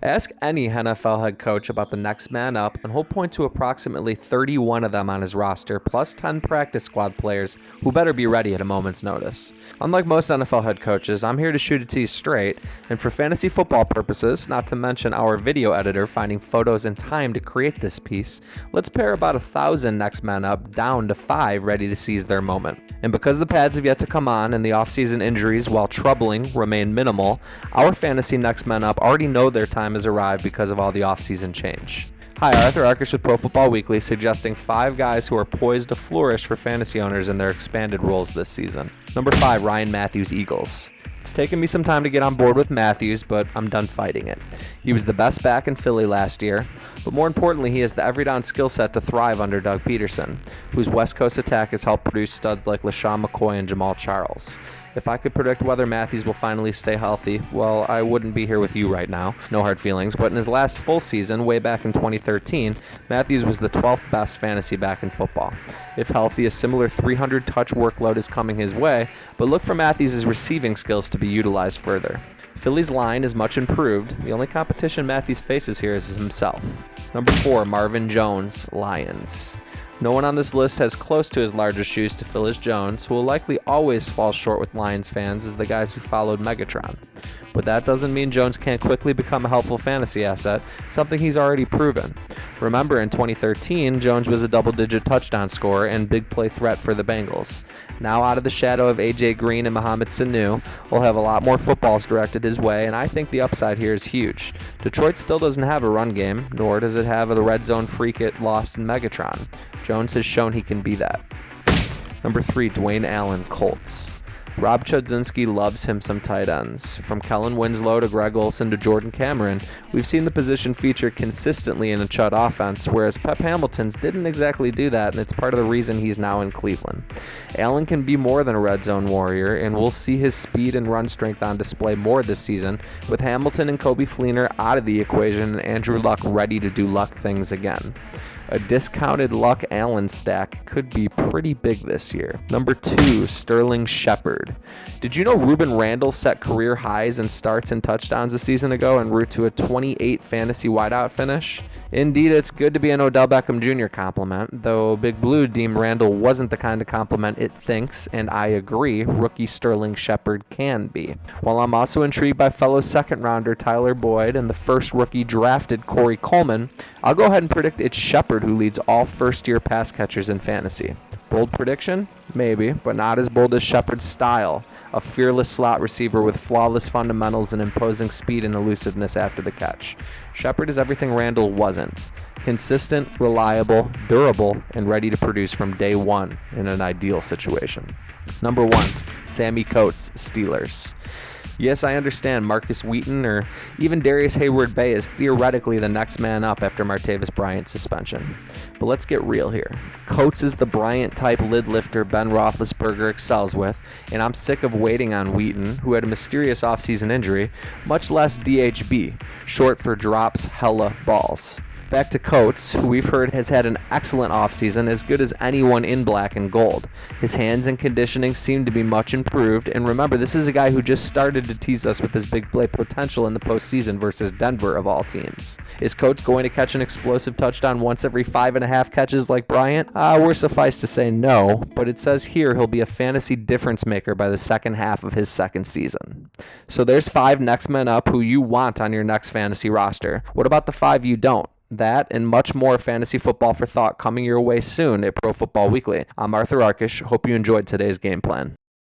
Ask any NFL head coach about the next man up, and he'll point to approximately 31 of them on his roster, plus 10 practice squad players who better be ready at a moment's notice. Unlike most NFL head coaches, I'm here to shoot it to you straight, and for fantasy football purposes, not to mention our video editor finding photos and time to create this piece, let's pare about 1,000 next man up down to 5 ready to seize their moment. And because the pads have yet to come on and the offseason injuries, while troubling, remain minimal, our fantasy next men up already know their time has arrived because of all the offseason change. Hi, Arthur Arkish with Pro Football Weekly, suggesting 5 guys who are poised to flourish for fantasy owners in their expanded roles this season. Number 5, Ryan Matthews, Eagles. It's taken me some time to get on board with Matthews, but I'm done fighting it. He was the best back in Philly last year, but more importantly, he has the every down skill set to thrive under Doug Peterson, whose West Coast attack has helped produce studs like LaShawn McCoy and Jamal Charles. If I could predict whether Matthews will finally stay healthy, well, I wouldn't be here with you right now. No hard feelings, but in his last full season, way back in 2013, Matthews was the 12th best fantasy back in football. If healthy, a similar 300 touch workload is coming his way, but look for Matthews' receiving skills to be utilized further. Philly's line is much improved. The only competition Matthews faces here is himself. Number 4, Marvin Jones, Lions. No one on this list has close to as large as shoes to fill as Jones, who will likely always fall short with Lions fans as the guys who followed Megatron. But that doesn't mean Jones can't quickly become a helpful fantasy asset, something he's already proven. Remember, in 2013, Jones was a double-digit touchdown scorer and big play threat for the Bengals. Now out of the shadow of A.J. Green and Mohamed Sanu, we'll have a lot more footballs directed his way, and I think the upside here is huge. Detroit still doesn't have a run game, nor does it have the red zone freak it lost in Megatron. Jones has shown he can be that. Number 3, Dwayne Allen, Colts. Rob Chodzinski loves him some tight ends. From Kellen Winslow to Greg Olsen to Jordan Cameron, we've seen the position feature consistently in a Chud offense, whereas Pep Hamilton's didn't exactly do that, and it's part of the reason he's now in Cleveland. Allen can be more than a red zone warrior, and we'll see his speed and run strength on display more this season, with Hamilton and Coby Fleener out of the equation and Andrew Luck ready to do Luck things again. A discounted Luck Allen stack could be pretty big this year. Number 2, Sterling Shepard. Did you know Ruben Randall set career highs in starts and touchdowns a season ago en route to a 28 fantasy wideout finish? Indeed, it's good to be an Odell Beckham Jr. compliment, though Big Blue deemed Randall wasn't the kind of compliment it thinks, and I agree, rookie Sterling Shepard can be. While I'm also intrigued by fellow second-rounder Tyler Boyd and the first rookie drafted Corey Coleman, I'll go ahead and predict it's Shepard who leads all first-year pass catchers in fantasy. Bold prediction? Maybe, but not as bold as Shepard's style. A fearless slot receiver with flawless fundamentals and imposing speed and elusiveness after the catch. Shepard is everything Randall wasn't. Consistent, reliable, durable, and ready to produce from day one in an ideal situation. Number 1, Sammie Coates, Steelers. Yes, I understand Marcus Wheaton or even Darius Hayward-Bay is theoretically the next man up after Martavis Bryant's suspension. But let's get real here. Coates is the Bryant-type lid lifter Ben Roethlisberger excels with, and I'm sick of waiting on Wheaton, who had a mysterious offseason injury, much less DHB, short for drops hella balls. Back to Coates, who we've heard has had an excellent offseason, as good as anyone in black and gold. His hands and conditioning seem to be much improved, and remember, this is a guy who just started to tease us with his big play potential in the postseason versus Denver of all teams. Is Coates going to catch an explosive touchdown once every 5.5 catches like Bryant? We're suffice to say no, but it says here he'll be a fantasy difference maker by the second half of his second season. So there's 5 next men up who you want on your next fantasy roster. What about the 5 you don't? That and much more fantasy football for thought coming your way soon at Pro Football Weekly. I'm Arthur Arkish. Hope you enjoyed today's game plan.